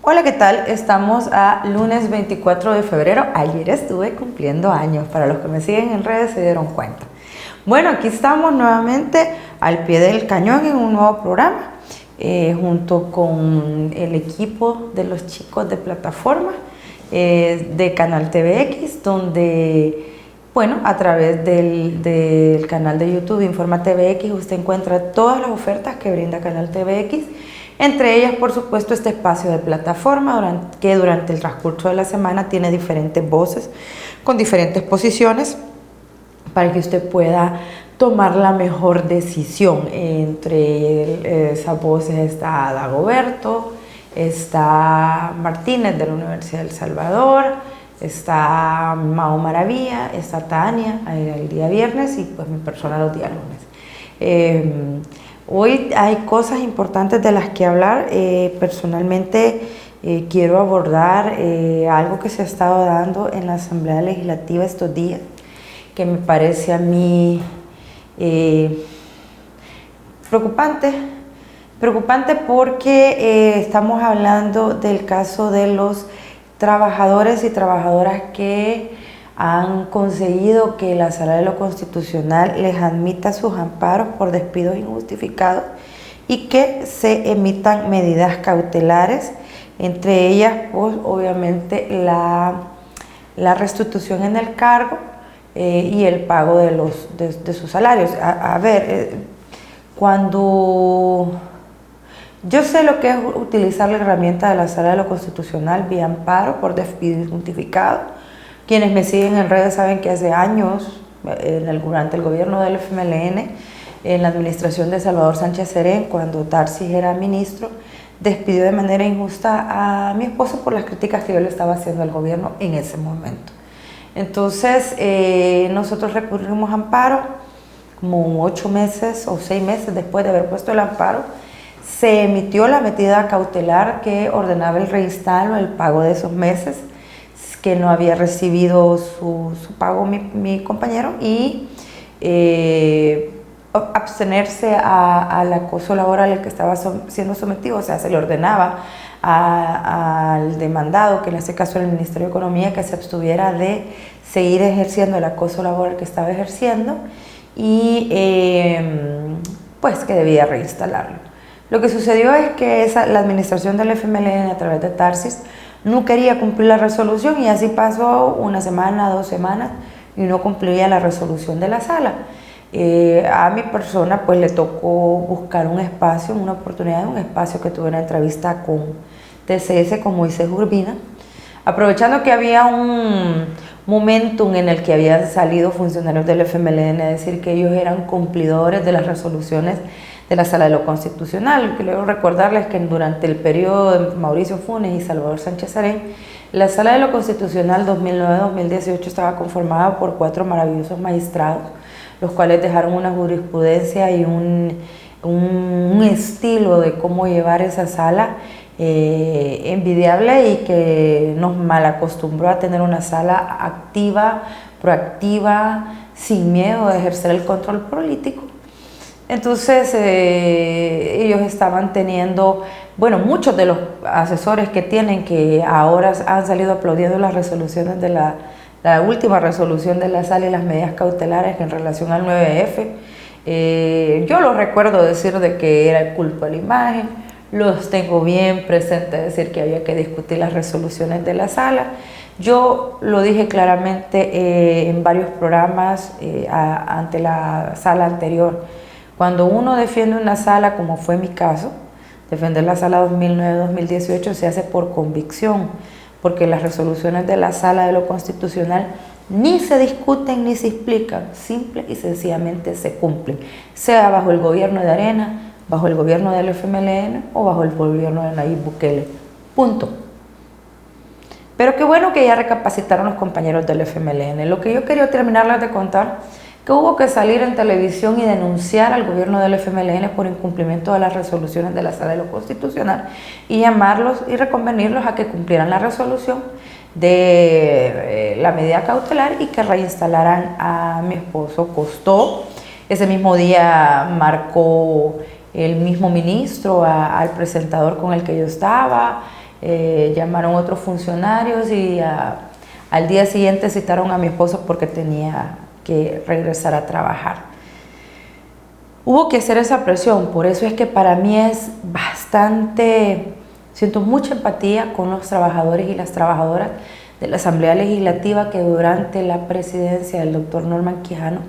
Hola, ¿qué tal? Estamos a lunes 24 de febrero. Ayer estuve cumpliendo años. Para los que me siguen en redes se dieron cuenta. Bueno, aquí estamos nuevamente al pie del cañón en un nuevo programa, junto con el equipo de los chicos de plataforma de Canal TVX, donde, bueno, a través del canal de YouTube Informa TVX usted encuentra todas las ofertas que brinda Canal TVX. Entre ellas, por supuesto, este espacio de plataforma que durante el transcurso de la semana tiene diferentes voces con diferentes posiciones para que usted pueda tomar la mejor decisión. Entre esas voces está Dagoberto, está Martínez de la Universidad del Salvador, está Mao Maravilla, está Tania el día viernes y pues mi persona los días lunes. Hoy hay cosas importantes de las que hablar. Personalmente quiero abordar algo que se ha estado dando en la Asamblea Legislativa estos días, que me parece a mí preocupante porque estamos hablando del caso de los trabajadores y trabajadoras que han conseguido que la Sala de lo Constitucional les admita sus amparos por despidos injustificados y que se emitan medidas cautelares, entre ellas pues obviamente la restitución en el cargo y el pago de sus salarios. Cuando yo sé lo que es utilizar la herramienta de la Sala de lo Constitucional vía amparo por despido injustificado. Quienes me siguen en redes saben que hace años, durante el gobierno del FMLN, en la administración de Salvador Sánchez Serén, cuando Tarsis era ministro, despidió de manera injusta a mi esposo por las críticas que yo le estaba haciendo al gobierno en ese momento. Entonces, nosotros recurrimos a amparo, como 8 meses o 6 meses después de haber puesto el amparo, se emitió la medida cautelar que ordenaba el reinstalo, el pago de esos meses, que no había recibido su pago mi compañero, y abstenerse al acoso laboral al que estaba siendo sometido. O sea, se le ordenaba al demandado, que en este caso era el Ministerio de Economía, que se abstuviera de seguir ejerciendo el acoso laboral que estaba ejerciendo y pues que debía reinstalarlo. Lo que sucedió es que la administración del FMLN a través de Tarsis no quería cumplir la resolución y así pasó 1 semana, 2 semanas y no cumplía la resolución de la sala. A mi persona pues le tocó buscar un espacio, una oportunidad, un espacio que tuve una entrevista con TCS, con Moisés Urbina, aprovechando que había un momentum en el que habían salido funcionarios del FMLN a decir que ellos eran cumplidores de las resoluciones de la Sala de lo Constitucional. Quiero recordarles que durante el periodo de Mauricio Funes y Salvador Sánchez Serén, la Sala de lo Constitucional 2009-2018 estaba conformada por 4 maravillosos magistrados, los cuales dejaron una jurisprudencia y un estilo de cómo llevar esa sala envidiable y que nos malacostumbró a tener una sala activa, proactiva, sin miedo de ejercer el control político. Entonces ellos estaban teniendo, bueno, muchos de los asesores que tienen, que ahora han salido aplaudiendo las resoluciones de la última resolución de la sala y las medidas cautelares en relación al 9F. Yo los recuerdo decir de que era el culto a la imagen, los tengo bien presente decir que había que discutir las resoluciones de la sala. Yo lo dije claramente en varios programas ante la sala anterior. Cuando uno defiende una sala, como fue mi caso, defender la sala 2009-2018 se hace por convicción, porque las resoluciones de la Sala de lo Constitucional ni se discuten ni se explican, simple y sencillamente se cumplen, sea bajo el gobierno de Arena, bajo el gobierno del FMLN o bajo el gobierno de Nayib Bukele. Punto. Pero qué bueno que ya recapacitaron los compañeros del FMLN. Lo que yo quería terminarles de contar, que hubo que salir en televisión y denunciar al gobierno del FMLN por incumplimiento de las resoluciones de la Sala de lo Constitucional y llamarlos y reconvenirlos a que cumplieran la resolución de la medida cautelar y que reinstalaran a mi esposo. Costó, ese mismo día marcó el mismo ministro al presentador con el que yo estaba, llamaron otros funcionarios y al día siguiente citaron a mi esposo porque tenía que regresar a trabajar. Hubo que hacer esa presión, por eso es que para mí es bastante, siento mucha empatía con los trabajadores y las trabajadoras de la Asamblea Legislativa que durante la presidencia del doctor Norman Quijano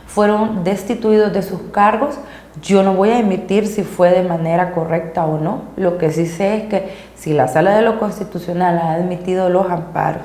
fueron destituidos de sus cargos. Yo no voy a emitir si fue de manera correcta o no. Lo que sí sé es que si la Sala de lo Constitucional ha admitido los amparos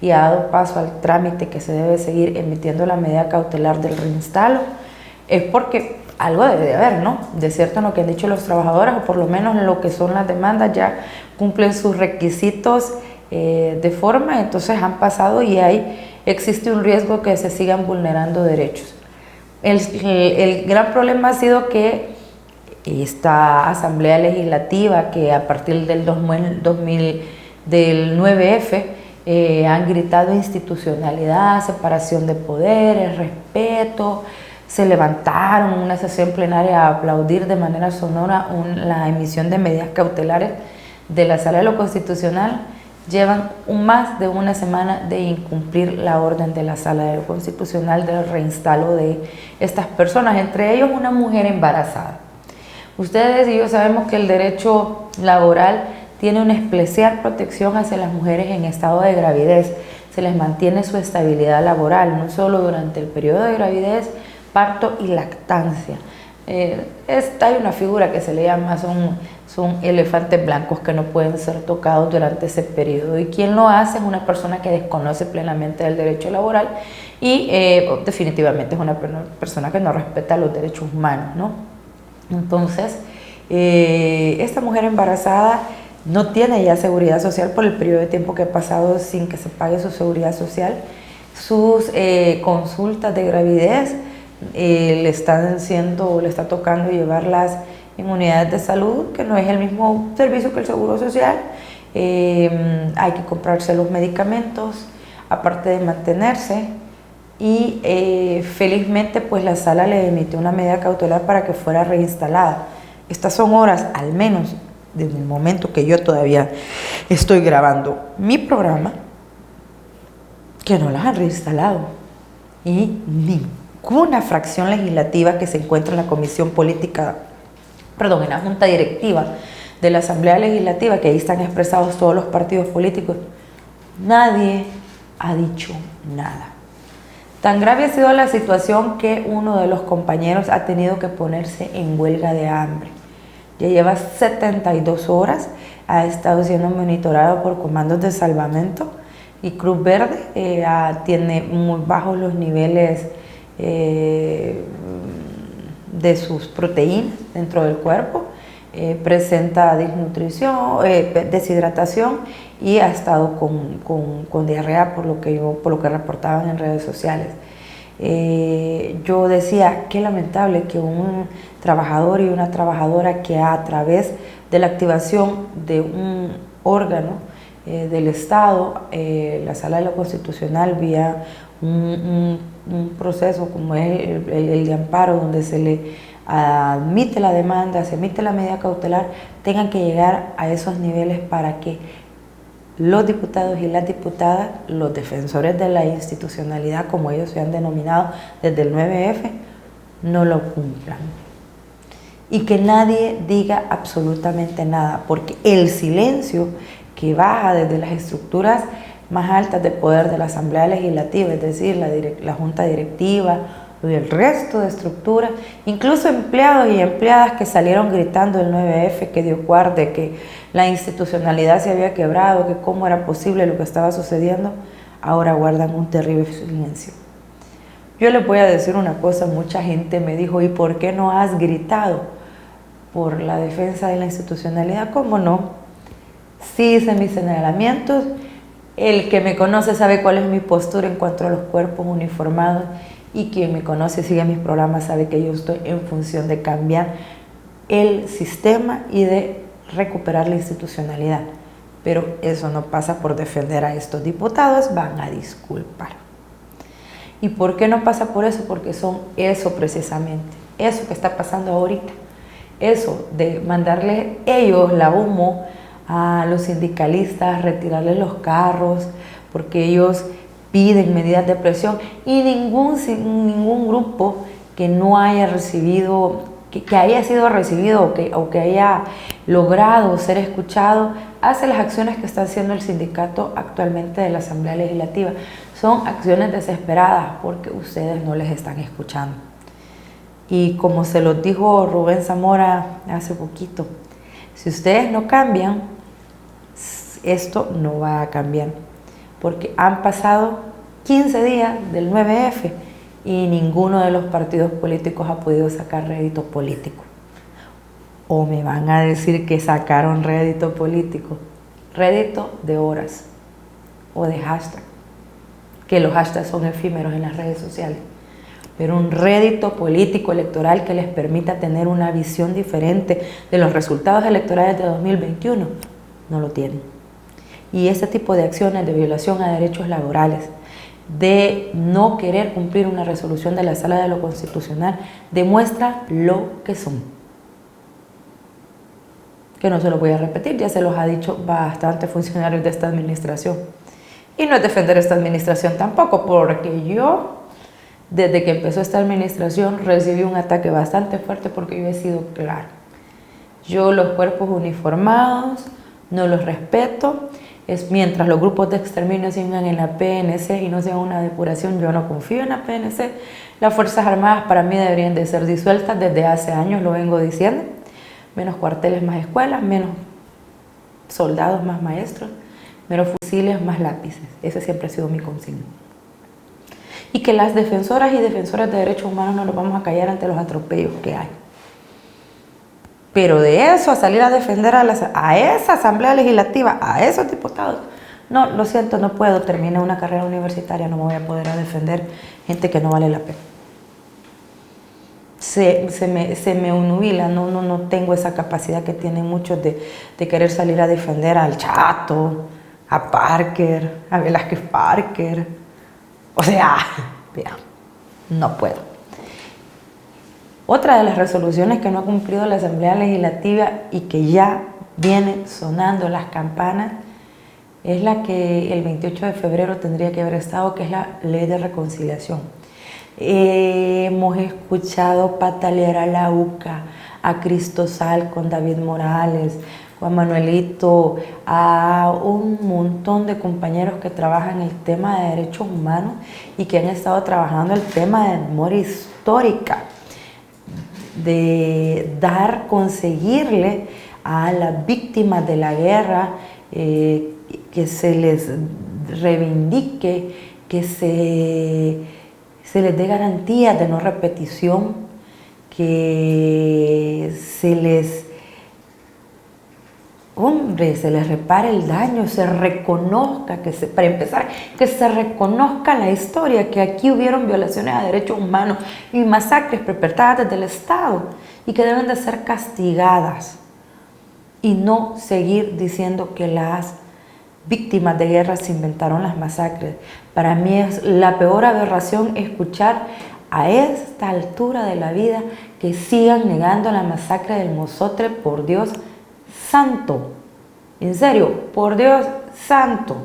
y ha dado paso al trámite que se debe seguir emitiendo la medida cautelar del reinstalo, es porque algo debe de haber, ¿no? De cierto en lo que han dicho los trabajadores, o por lo menos en lo que son las demandas, ya cumplen sus requisitos de forma, entonces han pasado y existe un riesgo que se sigan vulnerando derechos. El gran problema ha sido que esta Asamblea Legislativa, que a partir del 9F han gritado institucionalidad, separación de poderes, respeto, se levantaron en una sesión plenaria a aplaudir de manera sonora la emisión de medidas cautelares de la Sala de lo Constitucional, llevan más de una semana de incumplir la orden de la Sala de lo Constitucional del reinstalo de estas personas, entre ellos una mujer embarazada. Ustedes y yo sabemos que el derecho laboral tiene una especial protección hacia las mujeres en estado de gravidez. Se les mantiene su estabilidad laboral, no solo durante el periodo de gravidez, parto y lactancia. Hay una figura que se le llama, son elefantes blancos que no pueden ser tocados durante ese periodo, y quien lo hace es una persona que desconoce plenamente el derecho laboral y definitivamente es una persona que no respeta los derechos humanos, ¿no? Entonces, esta mujer embarazada no tiene ya seguridad social por el periodo de tiempo que ha pasado sin que se pague su seguridad social. Sus consultas de gravidez le está tocando llevarlas en unidades de salud, que no es el mismo servicio que el Seguro Social. Hay que comprarse los medicamentos, aparte de mantenerse, y felizmente pues la sala le emitió una medida cautelar para que fuera reinstalada. Estas son horas, al menos desde el momento que yo todavía estoy grabando mi programa, que no las han reinstalado, y ninguna fracción legislativa que se encuentra en la comisión política, en la junta directiva de la Asamblea Legislativa, que ahí están expresados todos los partidos políticos, nadie ha dicho nada. Tan grave ha sido la situación que uno de los compañeros ha tenido que ponerse en huelga de hambre. Ya lleva 72 horas, ha estado siendo monitorado por comandos de salvamento, y Cruz Verde tiene muy bajos los niveles de sus proteínas dentro del cuerpo, presenta desnutrición, deshidratación, y ha estado con diarrea, por lo que reportaban en redes sociales. Yo decía, qué lamentable que un trabajador y una trabajadora que a través de la activación de un órgano del Estado, la Sala de lo Constitucional, vía un proceso como es el de amparo, donde se le admite la demanda, se emite la medida cautelar, tengan que llegar a esos niveles para que los diputados y las diputadas, los defensores de la institucionalidad, como ellos se han denominado desde el 9F, no lo cumplan. Y que nadie diga absolutamente nada, porque el silencio que baja desde las estructuras más altas de poder de la Asamblea Legislativa, es decir, la Junta Directiva y el resto de estructuras, incluso empleados y empleadas que salieron gritando el 9F, que dio cuarto, que la institucionalidad se había quebrado, que cómo era posible lo que estaba sucediendo, ahora guardan un terrible silencio. Yo les voy a decir una cosa, mucha gente me dijo, ¿y por qué no has gritado por la defensa de la institucionalidad? ¿Cómo no? Sí hice mis señalamientos. El que me conoce sabe cuál es mi postura en cuanto a los cuerpos uniformados, y quien me conoce y sigue mis programas sabe que yo estoy en función de cambiar el sistema y de recuperar la institucionalidad. Pero eso no pasa por defender a estos diputados, van a disculpar. ¿Y por qué no pasa por eso? Porque son eso precisamente, eso que está pasando ahorita, eso de mandarle ellos la humo a los sindicalistas retirarles los carros porque ellos piden medidas de presión, y ningún grupo que no haya recibido, que haya sido recibido o que haya logrado ser escuchado, hace las acciones que está haciendo el sindicato actualmente de la Asamblea Legislativa. Son acciones desesperadas porque ustedes no les están escuchando. Y como se los dijo Rubén Zamora hace poquito, si ustedes no cambian, esto no va a cambiar, porque han pasado 15 días del 9F y ninguno de los partidos políticos ha podido sacar rédito político. O me van a decir que sacaron rédito político, rédito de horas o de hashtag, que los hashtags son efímeros en las redes sociales, pero un rédito político electoral que les permita tener una visión diferente de los resultados electorales de 2021, no lo tienen. Y este tipo de acciones de violación a derechos laborales, de no querer cumplir una resolución de la Sala de lo Constitucional, demuestra lo que son. Que no se lo voy a repetir, ya se los ha dicho bastantes funcionarios de esta administración. Y no es defender esta administración tampoco, porque yo, desde que empezó esta administración, recibí un ataque bastante fuerte porque yo he sido clara. Yo los cuerpos uniformados no los respeto. Es mientras los grupos de exterminio sigan en la PNC y no sea una depuración, yo no confío en la PNC. Las Fuerzas Armadas para mí deberían de ser disueltas, desde hace años lo vengo diciendo. Menos cuarteles, más escuelas, menos soldados, más maestros, menos fusiles, más lápices. Ese siempre ha sido mi consigna. Y que las defensoras y defensores de derechos humanos no nos vamos a callar ante los atropellos que hay. Pero de eso a salir a defender a esa Asamblea Legislativa, a esos diputados, no, lo siento, no puedo. Terminé una carrera universitaria, no me voy a poder defender gente que no vale la pena. Se me nubila, no tengo esa capacidad que tienen muchos de querer salir a defender al Chato, a Parker, a Velázquez Parker. O sea, mira, no puedo. Otra de las resoluciones que no ha cumplido la Asamblea Legislativa y que ya viene sonando las campanas es la que el 28 de febrero tendría que haber estado, que es la Ley de Reconciliación. Hemos escuchado patalear a la UCA, a Cristosal con David Morales, Juan Manuelito, a un montón de compañeros que trabajan el tema de derechos humanos y que han estado trabajando el tema de memoria histórica, de conseguirle a las víctimas de la guerra que se les reivindique, que se les dé garantías de no repetición, que se les repare el daño, se reconozca, para empezar, que se reconozca la historia, que aquí hubieron violaciones a derechos humanos y masacres perpetradas desde el Estado y que deben de ser castigadas, y no seguir diciendo que las víctimas de guerra se inventaron las masacres. Para mí es la peor aberración escuchar a esta altura de la vida que sigan negando la masacre del Mozotre. Por Dios santo, en serio, por Dios santo,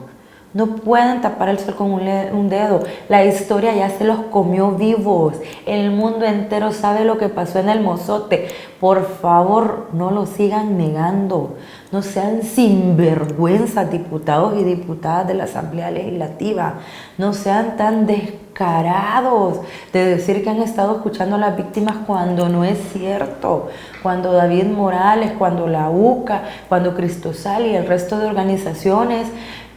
no pueden tapar el sol con un dedo. La historia ya se los comió vivos. El mundo entero sabe lo que pasó en el Mozote. Por favor, no lo sigan negando. No sean sinvergüenzas, diputados y diputadas de la Asamblea Legislativa. No sean tan descarados de decir que han estado escuchando a las víctimas cuando no es cierto. Cuando David Morales, cuando la UCA, cuando Cristosal y el resto de organizaciones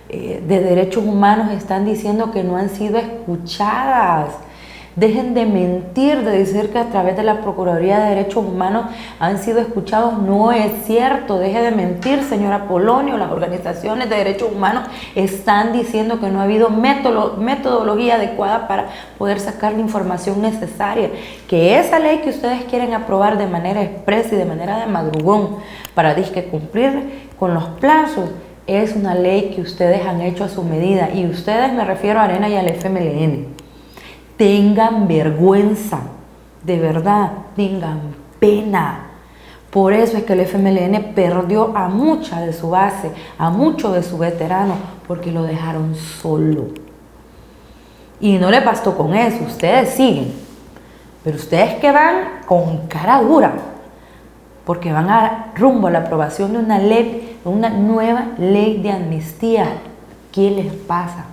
de derechos humanos están diciendo que no han sido escuchadas. Dejen de mentir, de decir que a través de la Procuraduría de Derechos Humanos han sido escuchados. No es cierto. Deje de mentir, señora Polonio. Las organizaciones de derechos humanos están diciendo que no ha habido metodología adecuada para poder sacar la información necesaria. Que esa ley que ustedes quieren aprobar de manera expresa y de manera de madrugón para cumplir con los plazos, es una ley que ustedes han hecho a su medida. Y ustedes, me refiero a Arena y al FMLN. Tengan vergüenza, de verdad, tengan pena, Por eso es que el FMLN perdió a mucha de su base, a muchos de sus veteranos, porque lo dejaron solo. Y no les bastó con eso, ustedes siguen. Pero ustedes que van con cara dura, porque van a rumbo a la aprobación de una ley, de una nueva ley de amnistía. ¿Qué les pasa?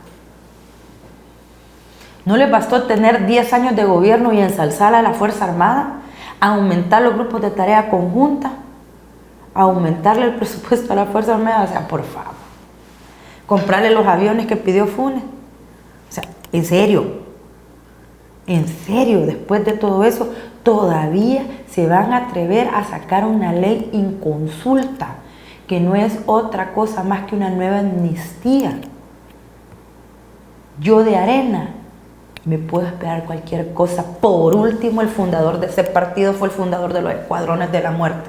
¿No les bastó tener 10 años de gobierno y ensalzar a la Fuerza Armada? ¿Aumentar los grupos de tarea conjunta? ¿Aumentarle el presupuesto a la Fuerza Armada? O sea, por favor. ¿Comprarle los aviones que pidió Funes? O sea, en serio, después de todo eso, todavía se van a atrever a sacar una ley inconsulta, que no es otra cosa más que una nueva amnistía. Yo de Arena me puedo esperar cualquier cosa. Por último, el fundador de ese partido fue el fundador de los Escuadrones de la Muerte.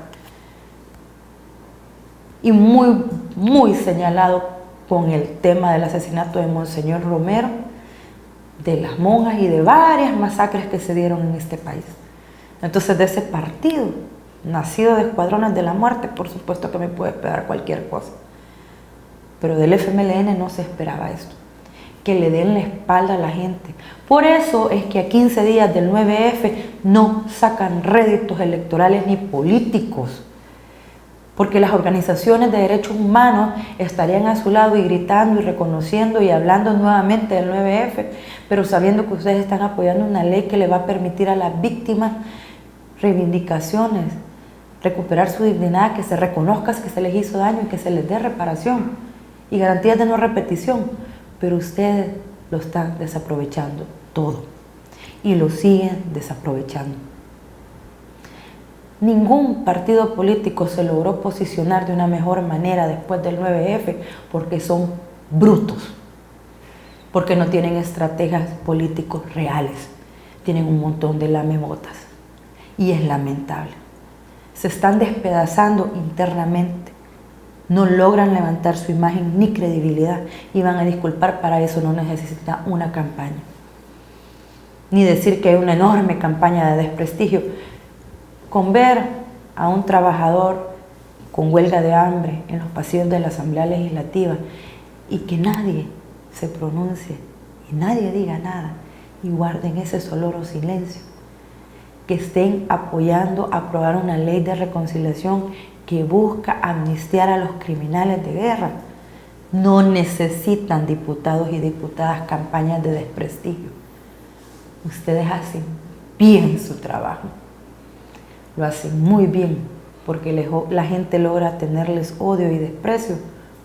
Y muy señalado con el tema del asesinato de Monseñor Romero, de las monjas y de varias masacres que se dieron en este país. Entonces, de ese partido, nacido de Escuadrones de la Muerte, por supuesto que me puedo esperar cualquier cosa. Pero del FMLN no se esperaba esto, que le den la espalda a la gente. Por eso es que a 15 días del 9F no sacan réditos electorales ni políticos, porque las organizaciones de derechos humanos estarían a su lado y gritando y reconociendo y hablando nuevamente del 9F, pero sabiendo que ustedes están apoyando una ley que le va a permitir a las víctimas reivindicaciones, recuperar su dignidad, que se reconozca que se les hizo daño y que se les dé reparación y garantías de no repetición. Pero ustedes lo están desaprovechando todo y lo siguen desaprovechando. Ningún partido político se logró posicionar de una mejor manera después del 9F porque son brutos, porque no tienen estrategias políticos reales, tienen un montón de lamemotas y es lamentable. Se están despedazando internamente, no logran levantar su imagen ni credibilidad y van a disculpar, para eso no necesita una campaña, ni decir que hay una enorme campaña de desprestigio. Con ver a un trabajador con huelga de hambre en los pasillos de la Asamblea Legislativa y que nadie se pronuncie y nadie diga nada y guarden ese sonoro silencio, que estén apoyando aprobar una ley de reconciliación que busca amnistiar a los criminales de guerra. No necesitan diputados y diputadas campañas de desprestigio. Ustedes hacen bien su trabajo. Lo hacen muy bien, porque la gente logra tenerles odio y desprecio,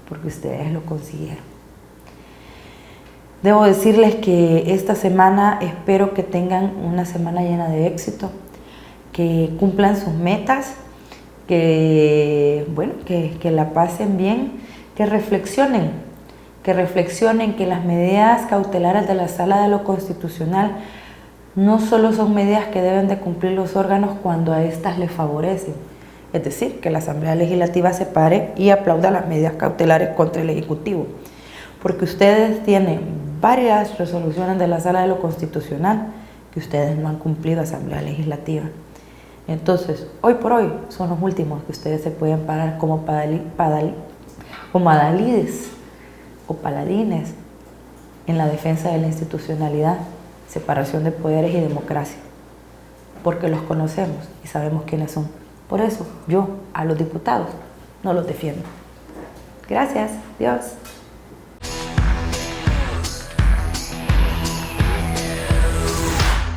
porque ustedes lo consiguieron. Debo decirles que esta semana espero que tengan una semana llena de éxito, que cumplan sus metas, que la pasen bien, que reflexionen que las medidas cautelares de la Sala de lo Constitucional no solo son medidas que deben de cumplir los órganos cuando a estas les favorecen, es decir, que la Asamblea Legislativa se pare y aplauda las medidas cautelares contra el Ejecutivo, porque ustedes tienen varias resoluciones de la Sala de lo Constitucional que ustedes no han cumplido, Asamblea Legislativa. Entonces, hoy por hoy son los últimos que ustedes se pueden parar como adalides o paladines en la defensa de la institucionalidad, separación de poderes y democracia, porque los conocemos y sabemos quiénes son. Por eso yo a los diputados no los defiendo. Gracias, Dios.